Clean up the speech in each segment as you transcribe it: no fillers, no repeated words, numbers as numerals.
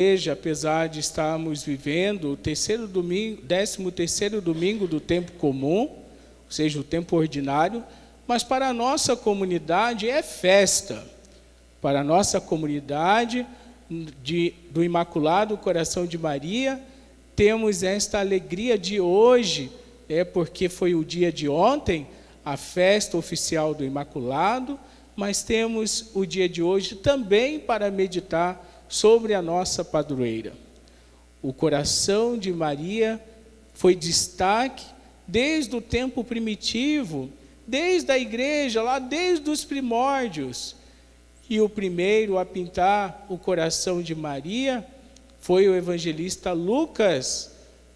igreja, apesar de estarmos vivendo o 13º domingo do tempo comum, ou seja, o tempo ordinário, mas para a nossa comunidade é festa. Para a nossa comunidade do Imaculado Coração de Maria, temos esta alegria de hoje, porque foi o dia de ontem, a festa oficial do Imaculado, mas temos o dia de hoje também para meditar sobre a nossa padroeira. O coração de Maria foi destaque desde o tempo primitivo, desde a igreja, lá desde os primórdios. E o primeiro a pintar o coração de Maria foi o evangelista Lucas,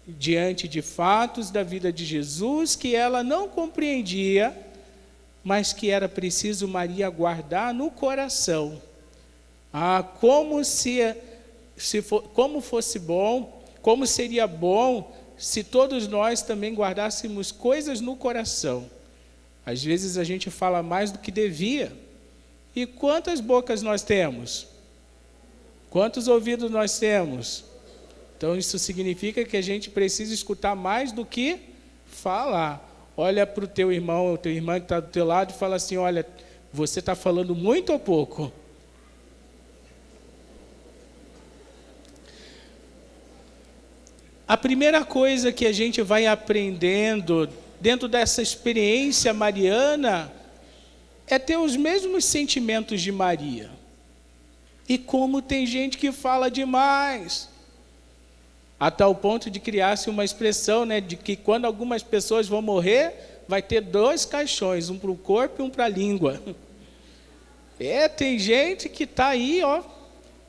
diante de fatos da vida de Jesus que ela não compreendia, mas que era preciso Maria guardar no coração. Como fosse bom, como seria bom se todos nós também guardássemos coisas no coração. Às vezes a gente fala mais do que devia. E quantas bocas nós temos? Quantos ouvidos nós temos? Então isso significa que a gente precisa escutar mais do que falar. Olha para o teu irmão, que está do teu lado e fala assim, olha, você está falando muito ou pouco? A primeira coisa que a gente vai aprendendo dentro dessa experiência mariana é ter os mesmos sentimentos de Maria. E como tem gente que fala demais, a tal ponto de criar-se uma expressão, de que quando algumas pessoas vão morrer, vai ter 2 caixões, um para o corpo e um para a língua. Tem gente que está aí,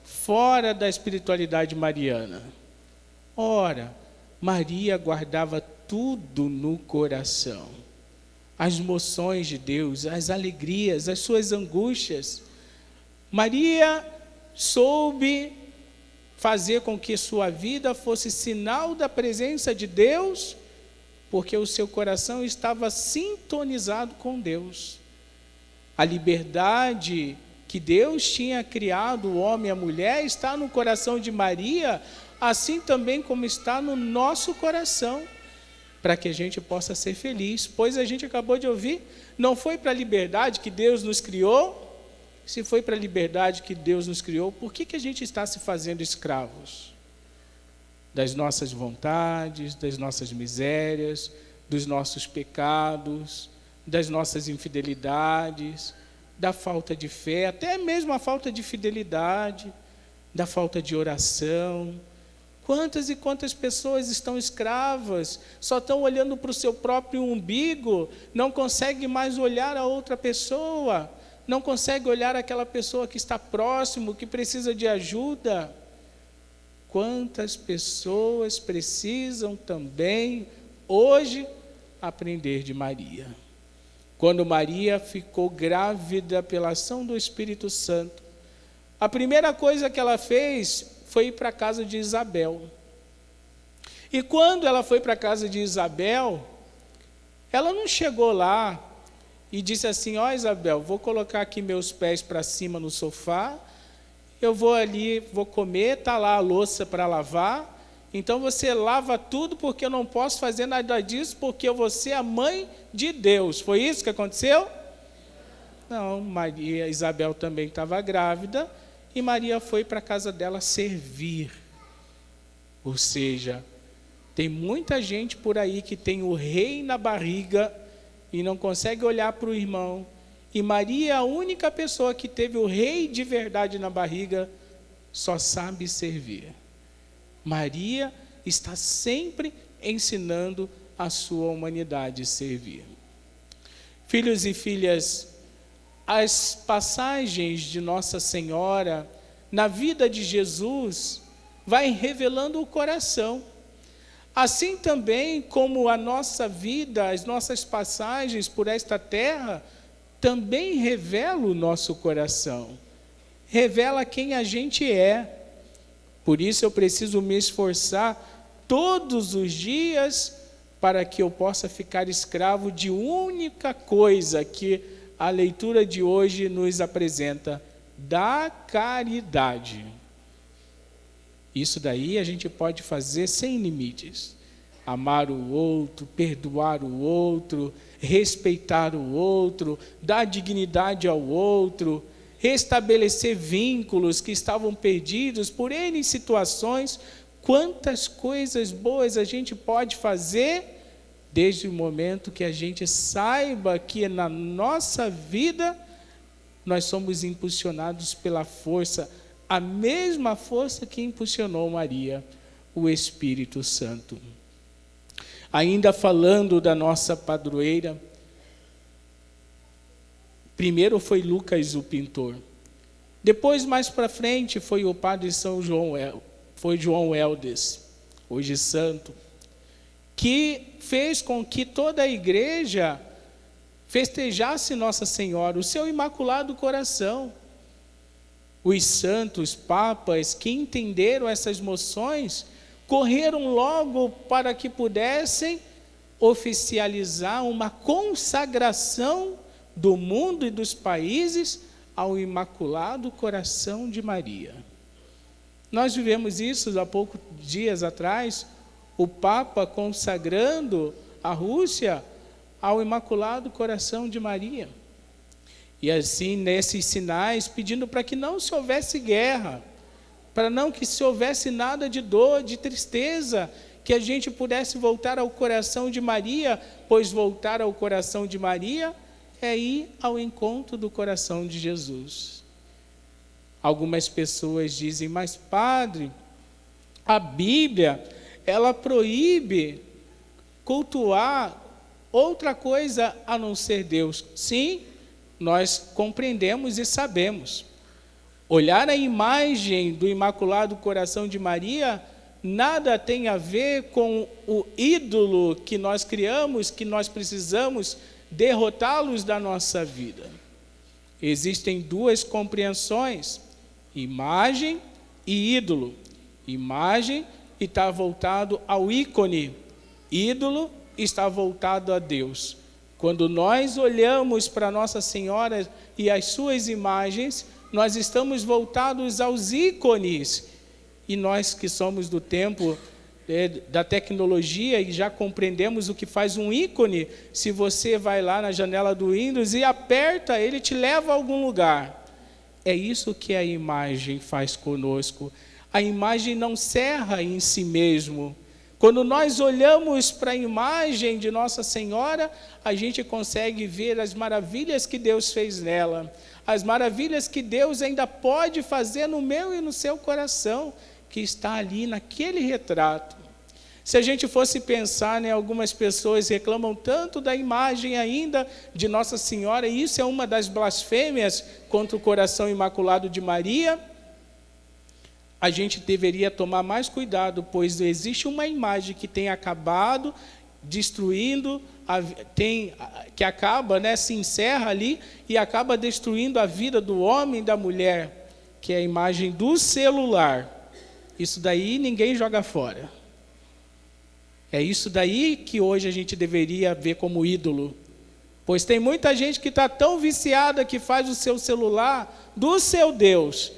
fora da espiritualidade mariana. Ora, Maria guardava tudo no coração. As emoções de Deus, as alegrias, as suas angústias. Maria soube fazer com que sua vida fosse sinal da presença de Deus, porque o seu coração estava sintonizado com Deus. A liberdade que Deus tinha criado, o homem e a mulher, está no coração de Maria, assim também como está no nosso coração, para que a gente possa ser feliz. Pois a gente acabou de ouvir, não foi para a liberdade que Deus nos criou? Se foi para a liberdade que Deus nos criou, por que a gente está se fazendo escravos? Das nossas vontades, das nossas misérias, dos nossos pecados, das nossas infidelidades, da falta de fé, até mesmo a falta de fidelidade, da falta de oração. Quantas e quantas pessoas estão escravas, só estão olhando para o seu próprio umbigo, não conseguem mais olhar a outra pessoa, não conseguem olhar aquela pessoa que está próximo, que precisa de ajuda. Quantas pessoas precisam também, hoje, aprender de Maria. Quando Maria ficou grávida pela ação do Espírito Santo, a primeira coisa que ela fez foi ir para a casa de Isabel. E quando ela foi para a casa de Isabel, ela não chegou lá e disse assim, Isabel, vou colocar aqui meus pés para cima no sofá, eu vou ali, vou comer, está lá a louça para lavar, então você lava tudo porque eu não posso fazer nada disso, porque eu vou ser a mãe de Deus. Foi isso que aconteceu? Não, Isabel também estava grávida, e Maria foi para a casa dela servir. Ou seja, tem muita gente por aí que tem o rei na barriga e não consegue olhar para o irmão. E Maria é a única pessoa que teve o rei de verdade na barriga, só sabe servir. Maria está sempre ensinando a sua humanidade a servir. Filhos e filhas, as passagens de Nossa Senhora na vida de Jesus vai revelando o coração. Assim também como a nossa vida, as nossas passagens por esta terra, também revela o nosso coração. Revela quem a gente é. Por isso eu preciso me esforçar todos os dias para que eu possa ficar escravo de única coisa que a leitura de hoje nos apresenta, da caridade. Isso daí a gente pode fazer sem limites. Amar o outro, perdoar o outro, respeitar o outro, dar dignidade ao outro, restabelecer vínculos que estavam perdidos por N situações. Quantas coisas boas a gente pode fazer desde o momento que a gente saiba que na nossa vida nós somos impulsionados pela força, a mesma força que impulsionou Maria, o Espírito Santo. Ainda falando da nossa padroeira, primeiro foi Lucas o pintor, depois mais para frente foi o padre João Heldes, hoje santo, que fez com que toda a igreja festejasse Nossa Senhora, o seu Imaculado Coração. Os santos papas que entenderam essas moções correram logo para que pudessem oficializar uma consagração do mundo e dos países ao Imaculado Coração de Maria. Nós vivemos isso há poucos dias atrás, o Papa consagrando a Rússia ao Imaculado Coração de Maria. E assim, nesses sinais, pedindo para que não se houvesse guerra, para não que se houvesse nada de dor, de tristeza, que a gente pudesse voltar ao coração de Maria, pois voltar ao coração de Maria é ir ao encontro do coração de Jesus. Algumas pessoas dizem, mas padre, a Bíblia, ela proíbe cultuar outra coisa a não ser Deus. Sim, nós compreendemos e sabemos. Olhar a imagem do Imaculado Coração de Maria nada tem a ver com o ídolo que nós criamos, que nós precisamos derrotá-los da nossa vida. Existem duas compreensões, imagem e ídolo. Imagem está voltado ao ícone, ídolo está voltado a Deus. Quando nós olhamos para Nossa Senhora e as suas imagens, nós estamos voltados aos ícones. E nós que somos do tempo da tecnologia e já compreendemos o que faz um ícone, se você vai lá na janela do Windows e aperta, ele te leva a algum lugar. É isso que a imagem faz conosco. A imagem não cerra em si mesmo. Quando nós olhamos para a imagem de Nossa Senhora, a gente consegue ver as maravilhas que Deus fez nela, as maravilhas que Deus ainda pode fazer no meu e no seu coração, que está ali naquele retrato. Se a gente fosse pensar, algumas pessoas reclamam tanto da imagem ainda de Nossa Senhora, e isso é uma das blasfêmias contra o coração imaculado de Maria. A gente deveria tomar mais cuidado, pois existe uma imagem que tem acabado destruindo, que acaba, se encerra ali e acaba destruindo a vida do homem e da mulher, que é a imagem do celular. Isso daí ninguém joga fora. É isso daí que hoje a gente deveria ver como ídolo. Pois tem muita gente que está tão viciada que faz o seu celular do seu Deus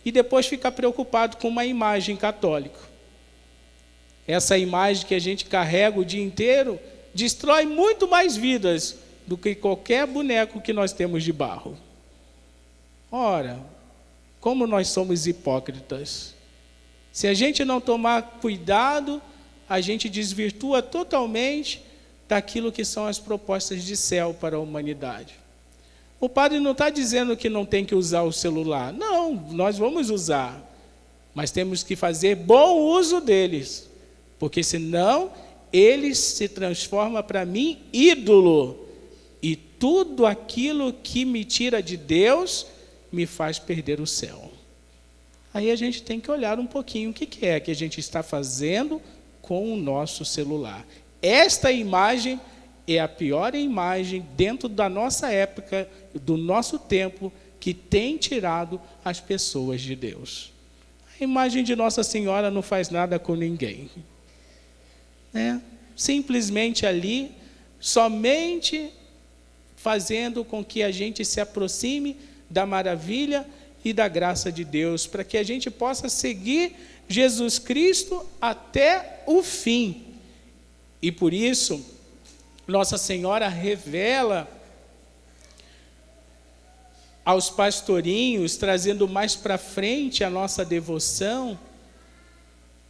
e depois fica preocupado com uma imagem católica. Essa imagem que a gente carrega o dia inteiro destrói muito mais vidas do que qualquer boneco que nós temos de barro. Ora, como nós somos hipócritas. Se a gente não tomar cuidado, a gente desvirtua totalmente daquilo que são as propostas de céu para a humanidade. O padre não está dizendo que não tem que usar o celular. Não, nós vamos usar. Mas temos que fazer bom uso deles. Porque senão, eles se transformam para mim ídolo. E tudo aquilo que me tira de Deus, me faz perder o céu. Aí a gente tem que olhar um pouquinho o que é que a gente está fazendo com o nosso celular. Esta imagem é a pior imagem dentro da nossa época, do nosso tempo, que tem tirado as pessoas de Deus. A imagem de Nossa Senhora não faz nada com ninguém. Simplesmente ali, somente fazendo com que a gente se aproxime da maravilha e da graça de Deus, para que a gente possa seguir Jesus Cristo até o fim. E por isso, Nossa Senhora revela aos pastorinhos, trazendo mais para frente a nossa devoção,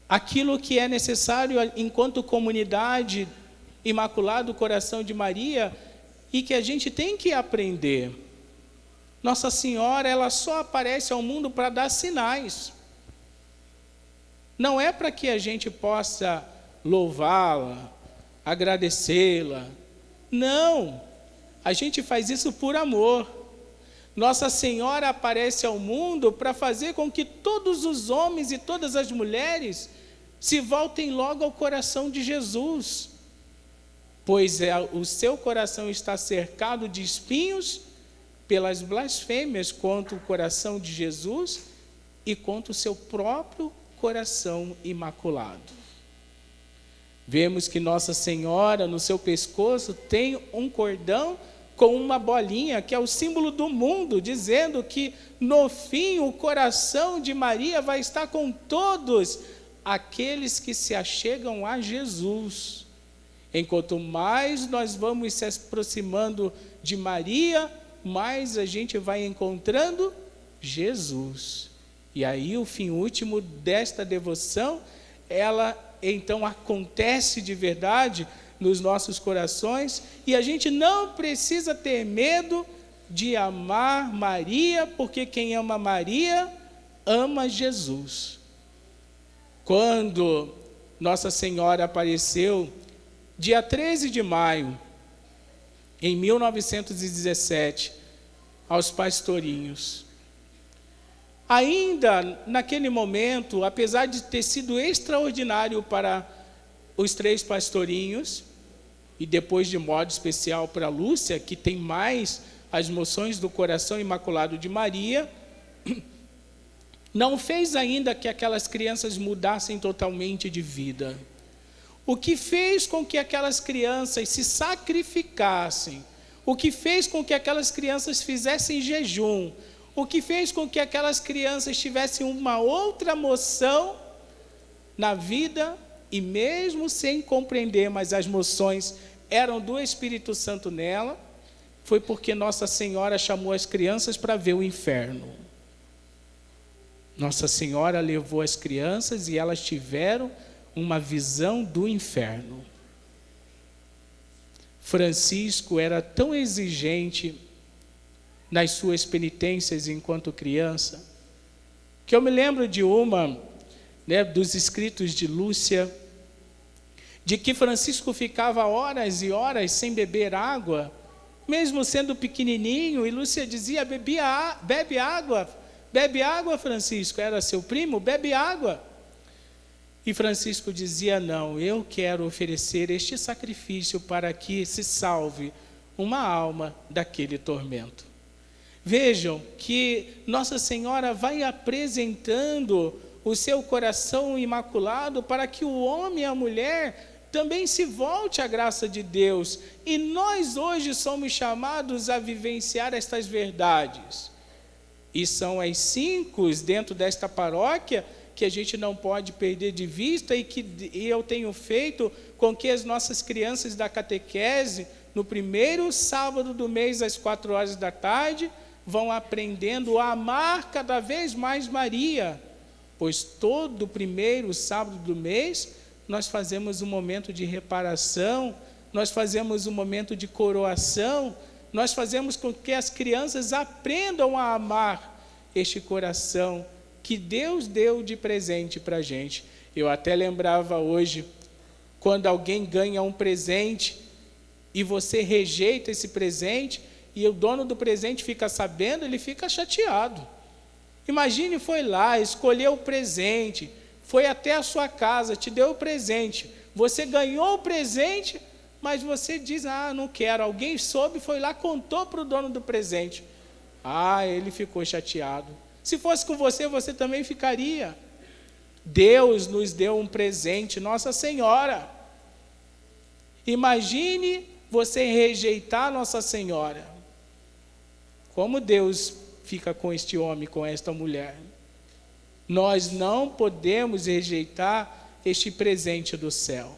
aquilo que é necessário enquanto comunidade Imaculado Coração de Maria e que a gente tem que aprender. Nossa Senhora, ela só aparece ao mundo para dar sinais. Não é para que a gente possa louvá-la, agradecê-la. Não, a gente faz isso por amor. Nossa Senhora aparece ao mundo para fazer com que todos os homens e todas as mulheres se voltem logo ao coração de Jesus, pois o seu coração está cercado de espinhos pelas blasfêmias contra o coração de Jesus e contra o seu próprio coração imaculado. Vemos que Nossa Senhora, no seu pescoço, tem um cordão com uma bolinha, que é o símbolo do mundo, dizendo que no fim o coração de Maria vai estar com todos aqueles que se achegam a Jesus. Enquanto mais nós vamos se aproximando de Maria, mais a gente vai encontrando Jesus. E aí o fim último desta devoção, ela então acontece de verdade nos nossos corações, e a gente não precisa ter medo de amar Maria, porque quem ama Maria, ama Jesus. Quando Nossa Senhora apareceu, dia 13 de maio, em 1917, aos pastorinhos, ainda naquele momento, apesar de ter sido extraordinário para os 3 pastorinhos, e depois de modo especial para Lúcia, que tem mais as moções do coração imaculado de Maria, não fez ainda que aquelas crianças mudassem totalmente de vida. O que fez com que aquelas crianças se sacrificassem, o que fez com que aquelas crianças fizessem jejum, o que fez com que aquelas crianças tivessem uma outra moção na vida, e mesmo sem compreender, mas as moções eram do Espírito Santo nela, foi porque Nossa Senhora chamou as crianças para ver o inferno. Nossa Senhora levou as crianças e elas tiveram uma visão do inferno. Francisco era tão exigente nas suas penitências enquanto criança, que eu me lembro de uma, dos escritos de Lúcia, de que Francisco ficava horas e horas sem beber água, mesmo sendo pequenininho, e Lúcia dizia: bebe água, Francisco, era seu primo, bebe água. E Francisco dizia: não, eu quero oferecer este sacrifício para que se salve uma alma daquele tormento. Vejam que Nossa Senhora vai apresentando o seu coração imaculado para que o homem e a mulher também se volte à graça de Deus. E nós hoje somos chamados a vivenciar estas verdades. E são as 5 dentro desta paróquia que a gente não pode perder de vista e eu tenho feito com que as nossas crianças da catequese, no primeiro sábado do mês, às 4 horas da tarde, vão aprendendo a amar cada vez mais Maria, pois todo primeiro sábado do mês nós fazemos um momento de reparação, nós fazemos um momento de coroação, nós fazemos com que as crianças aprendam a amar este coração que Deus deu de presente para a gente. Eu até lembrava hoje, quando alguém ganha um presente e você rejeita esse presente, e o dono do presente fica sabendo, ele fica chateado. Imagine, foi lá, escolheu o presente, foi até a sua casa, te deu o presente, você ganhou o presente, mas você diz: não quero. Alguém soube, foi lá, contou para o dono do presente. Ele ficou chateado. Se fosse com você, você também ficaria. Deus nos deu um presente, Nossa Senhora. Imagine você rejeitar Nossa Senhora. Como Deus fica com este homem, com esta mulher? Nós não podemos rejeitar este presente do céu.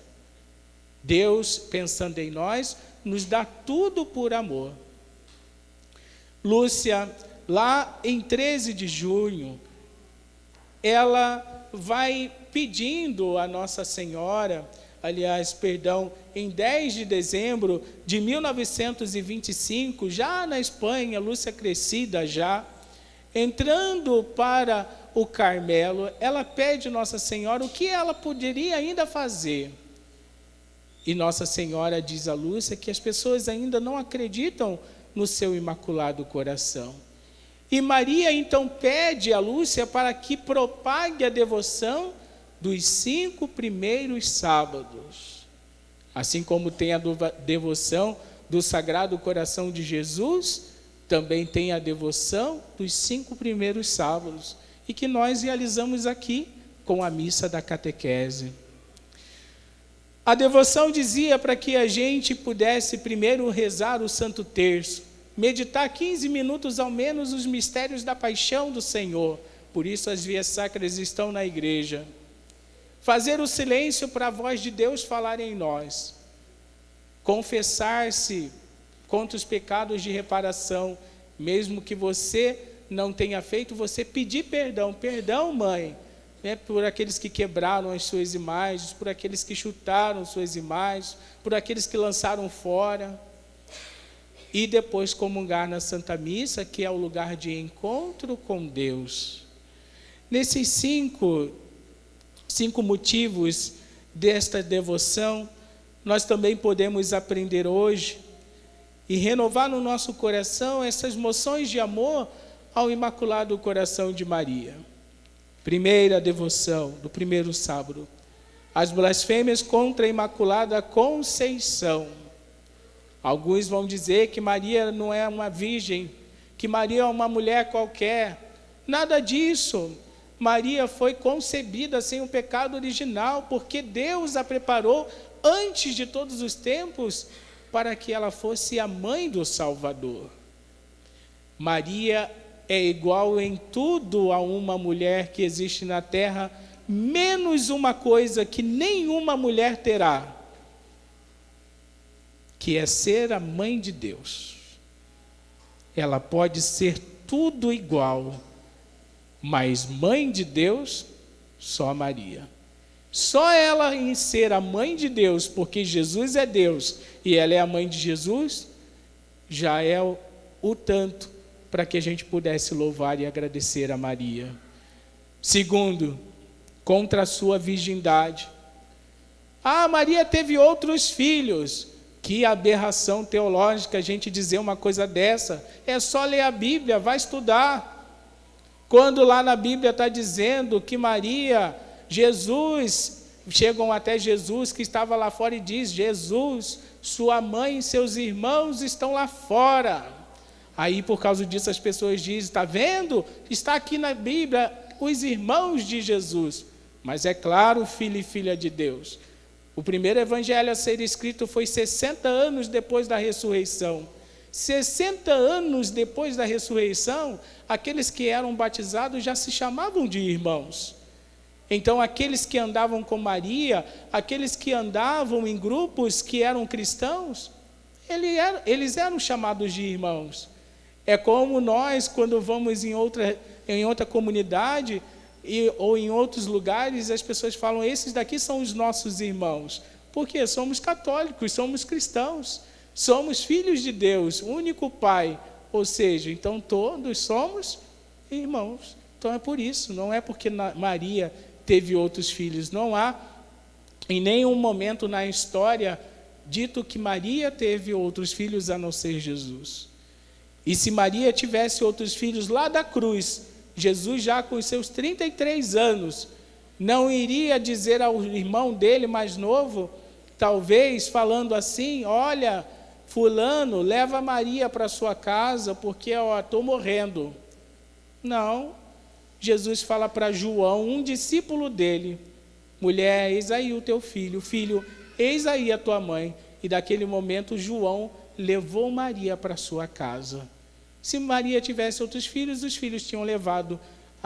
Deus, pensando em nós, nos dá tudo por amor. Lúcia, lá em 13 de junho, ela vai pedindo a Nossa Senhora, em 10 de dezembro de 1925, já na Espanha, Lúcia crescida já, entrando para o Carmelo, ela pede a Nossa Senhora o que ela poderia ainda fazer. E Nossa Senhora diz a Lúcia que as pessoas ainda não acreditam no seu imaculado coração. E Maria então pede a Lúcia para que propague a devoção dos 5 primeiros sábados. Assim como tem a devoção do Sagrado Coração de Jesus, também tem a devoção dos 5 primeiros sábados, e que nós realizamos aqui com a missa da catequese. A devoção dizia para que a gente pudesse primeiro rezar o Santo Terço, meditar 15 minutos ao menos os mistérios da paixão do Senhor, por isso as vias sacras estão na igreja. Fazer o silêncio para a voz de Deus falar em nós. Confessar-se contra os pecados de reparação, mesmo que você não tenha feito, você pedir perdão. Perdão, mãe, por aqueles que quebraram as suas imagens, por aqueles que chutaram suas imagens, por aqueles que lançaram fora. E depois comungar na Santa Missa, que é o lugar de encontro com Deus. Nesses cinco motivos desta devoção, nós também podemos aprender hoje e renovar no nosso coração essas moções de amor ao Imaculado Coração de Maria. Primeira devoção do primeiro sábado, as blasfêmias contra a Imaculada Conceição. Alguns vão dizer que Maria não é uma virgem, que Maria é uma mulher qualquer. Nada disso. Maria foi concebida sem o pecado original, porque Deus a preparou antes de todos os tempos para que ela fosse a mãe do Salvador. Maria é igual em tudo a uma mulher que existe na terra, menos uma coisa que nenhuma mulher terá, que é ser a mãe de Deus. Ela pode ser tudo igual, mas mãe de Deus, só Maria. Só ela em ser a mãe de Deus, porque Jesus é Deus e ela é a mãe de Jesus, já é o tanto para que a gente pudesse louvar e agradecer a Maria. Segundo, contra a sua virgindade. Maria teve outros filhos. Que aberração teológica a gente dizer uma coisa dessa. É só ler a Bíblia, vai estudar. Quando lá na Bíblia está dizendo que Maria, Jesus, chegam até Jesus que estava lá fora e diz: Jesus, sua mãe e seus irmãos estão lá fora. Aí por causa disso as pessoas dizem: está vendo? Está aqui na Bíblia os irmãos de Jesus. Mas é claro, filho e filha de Deus. O primeiro evangelho a ser escrito foi 60 anos depois da ressurreição. 60 anos depois da ressurreição, aqueles que eram batizados já se chamavam de irmãos. Então, aqueles que andavam com Maria, aqueles que andavam em grupos que eram cristãos, eles eram chamados de irmãos. É como nós, quando vamos em outra comunidade, ou em outros lugares, as pessoas falam: esses daqui são os nossos irmãos. Porque somos católicos, somos cristãos, somos filhos de Deus, único Pai. Ou seja, então todos somos irmãos. Então é por isso, não é porque Maria teve outros filhos. Não há em nenhum momento na história dito que Maria teve outros filhos a não ser Jesus. E se Maria tivesse outros filhos lá da cruz, Jesus já com os seus 33 anos, não iria dizer ao irmão dele mais novo, talvez falando assim: olha, fulano, leva Maria para sua casa, porque estou morrendo. Não, Jesus fala para João, um discípulo dele: mulher, eis aí o teu filho, filho, eis aí a tua mãe. E daquele momento João levou Maria para sua casa. Se Maria tivesse outros filhos, os filhos tinham levado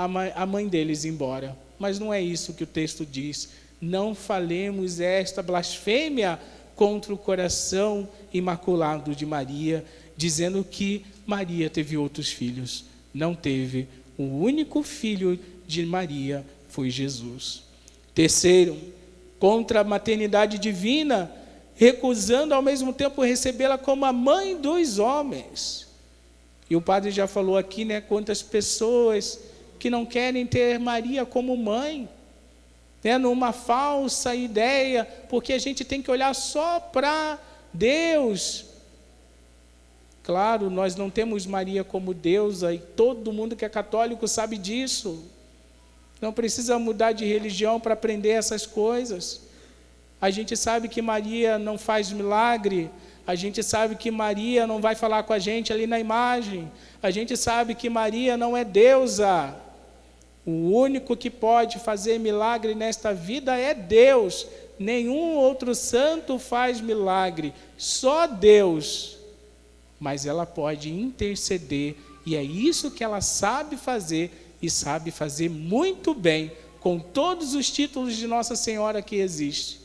a mãe deles embora. Mas não é isso que o texto diz. Não falemos esta blasfêmia contra o coração imaculado de Maria, dizendo que Maria teve outros filhos. Não teve. O único filho de Maria foi Jesus. Terceiro, contra a maternidade divina, recusando ao mesmo tempo recebê-la como a mãe dos homens. E o padre já falou aqui, né, quantas pessoas que não querem ter Maria como mãe, né, numa falsa ideia, porque a gente tem que olhar só para Deus. Claro, nós não temos Maria como deusa, e todo mundo que é católico sabe disso. Não precisa mudar de religião para aprender essas coisas. A gente sabe que Maria não faz milagre, a gente sabe que Maria não vai falar com a gente ali na imagem, a gente sabe que Maria não é deusa. O único que pode fazer milagre nesta vida é Deus. Nenhum outro santo faz milagre, só Deus. Mas ela pode interceder, e é isso que ela sabe fazer, e sabe fazer muito bem, com todos os títulos de Nossa Senhora que existem.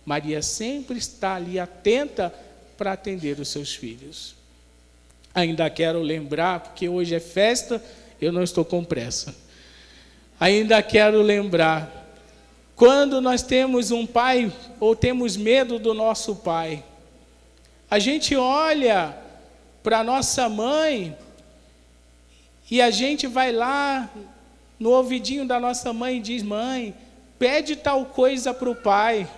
Maria sempre está ali atenta para atender os seus filhos. Ainda quero lembrar, porque hoje é festa, eu não estou com pressa. Ainda quero lembrar, quando nós temos um pai, ou temos medo do nosso pai, a gente olha para nossa mãe, e a gente vai lá no ouvidinho da nossa mãe e diz: mãe, pede tal coisa para o pai.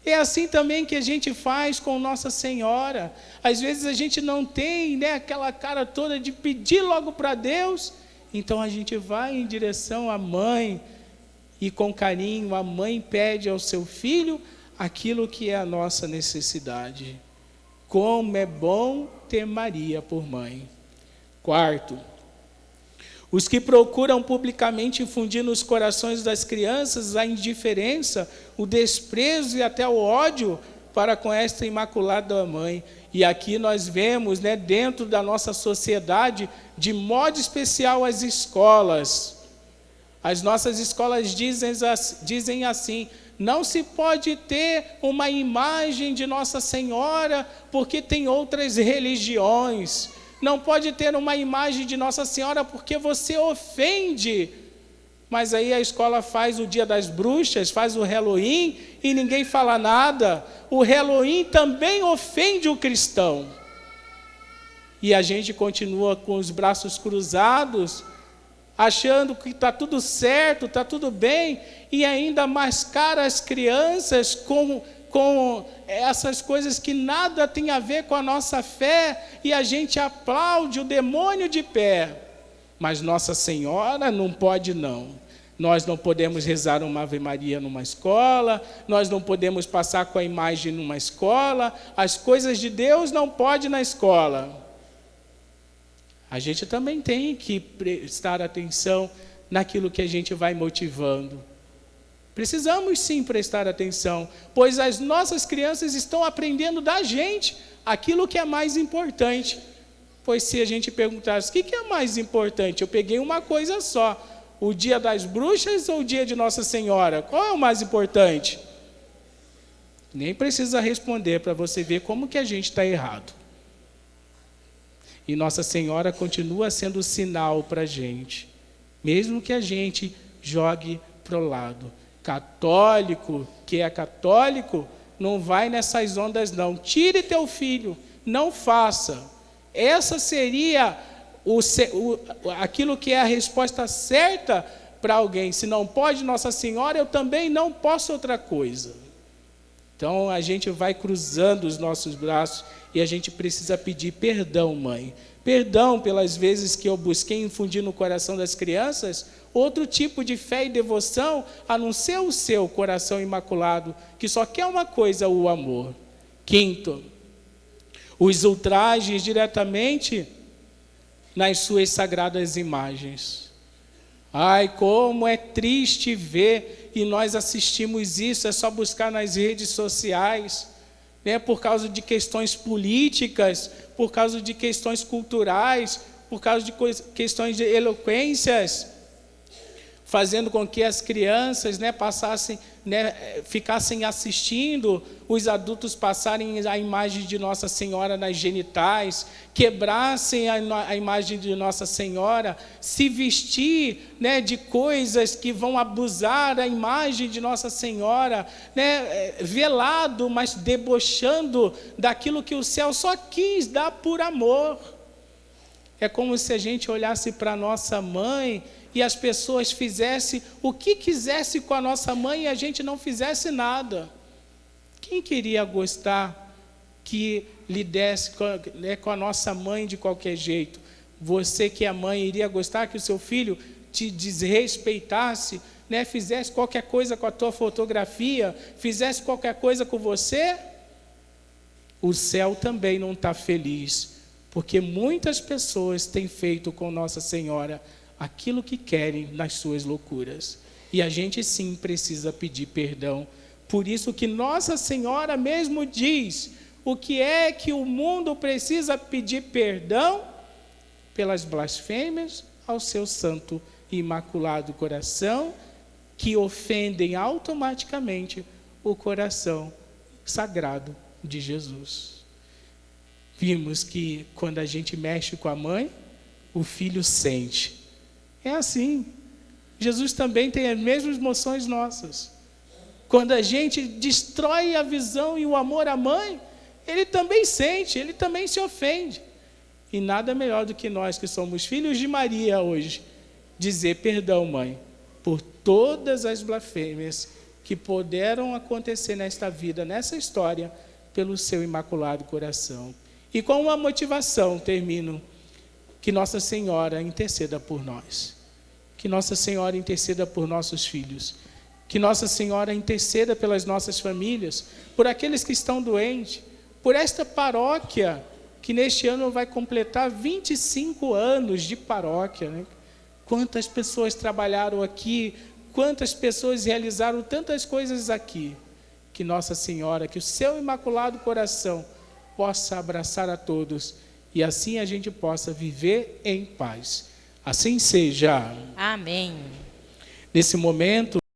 É assim também que a gente faz com Nossa Senhora. Às vezes a gente não tem, né, aquela cara toda de pedir logo para Deus, então a gente vai em direção à mãe, e com carinho a mãe pede ao seu filho aquilo que é a nossa necessidade. Como é bom ter Maria por mãe. Quarto, os que procuram publicamente infundir nos corações das crianças a indiferença, o desprezo e até o ódio para com esta imaculada mãe. E aqui nós vemos, né, dentro da nossa sociedade, de modo especial as escolas. As nossas escolas dizem assim: não se pode ter uma imagem de Nossa Senhora porque tem outras religiões. Não pode ter uma imagem de Nossa Senhora porque você ofende. Mas aí a escola faz o Dia das Bruxas, faz o Halloween e ninguém fala nada. O Halloween também ofende o cristão. E a gente continua com os braços cruzados, achando que está tudo certo, está tudo bem, e ainda mascara as crianças com essas coisas que nada tem a ver com a nossa fé, e a gente aplaude o demônio de pé. Mas Nossa Senhora não pode não. Nós não podemos rezar uma Ave Maria numa escola, nós não podemos passar com a imagem numa escola, as coisas de Deus não pode na escola. A gente também tem que prestar atenção naquilo que a gente vai motivando. Precisamos sim prestar atenção, pois as nossas crianças estão aprendendo da gente aquilo que é mais importante. Pois se a gente perguntasse, o que é mais importante? Eu peguei uma coisa só, o Dia das Bruxas ou o Dia de Nossa Senhora? Qual é o mais importante? Nem precisa responder para você ver como que a gente está errado. E Nossa Senhora continua sendo sinal para a gente, mesmo que a gente jogue para o lado. Católico, que é católico, não vai nessas ondas não. Tire teu filho, não faça. Essa seria aquilo que é a resposta certa para alguém. Se não pode Nossa Senhora, eu também não posso outra coisa. Então a gente vai cruzando os nossos braços e a gente precisa pedir perdão, mãe. Perdão pelas vezes que eu busquei infundir no coração das crianças outro tipo de fé e devoção, a não ser o seu coração imaculado, que só quer uma coisa, o amor. Quinto, os ultrajes diretamente nas suas sagradas imagens. Ai, como é triste ver, e nós assistimos isso, é só buscar nas redes sociais, né, por causa de questões políticas, por causa de questões culturais, por causa de questões de eloquências. fazendo com que as crianças, né, ficassem assistindo os adultos passarem a imagem de Nossa Senhora nas genitais, quebrassem a imagem de Nossa Senhora, se vestir, né, de coisas que vão abusar da imagem de Nossa Senhora, né, velado, mas debochando daquilo que o céu só quis dar por amor. É como se a gente olhasse para nossa mãe e as pessoas fizessem o que quisessem com a nossa mãe e a gente não fizesse nada. Quem queria gostar que lhe desse com a nossa mãe de qualquer jeito? Você que é mãe, iria gostar que o seu filho te desrespeitasse, né? Fizesse qualquer coisa com a tua fotografia, fizesse qualquer coisa com você? O céu também não está feliz, porque muitas pessoas têm feito com Nossa Senhora aquilo que querem nas suas loucuras. E a gente sim precisa pedir perdão. Por isso que Nossa Senhora mesmo diz, o que é que o mundo precisa pedir perdão? Pelas blasfêmias ao seu santo e imaculado coração, que ofendem automaticamente o coração sagrado de Jesus. Vimos que quando a gente mexe com a mãe, o filho sente. É assim. Jesus também tem as mesmas emoções nossas. Quando a gente destrói a visão e o amor à mãe, ele também sente, ele também se ofende. E nada melhor do que nós, que somos filhos de Maria hoje, dizer perdão, mãe, por todas as blasfêmias que puderam acontecer nesta vida, nessa história, pelo seu imaculado coração. E com uma motivação, termino, que Nossa Senhora interceda por nós, que Nossa Senhora interceda por nossos filhos, que Nossa Senhora interceda pelas nossas famílias, por aqueles que estão doentes, por esta paróquia, que neste ano vai completar 25 anos de paróquia, né? Quantas pessoas trabalharam aqui, quantas pessoas realizaram tantas coisas aqui, que Nossa Senhora, que o seu imaculado coração possa abraçar a todos, e assim a gente possa viver em paz. Assim seja. Amém. Nesse momento,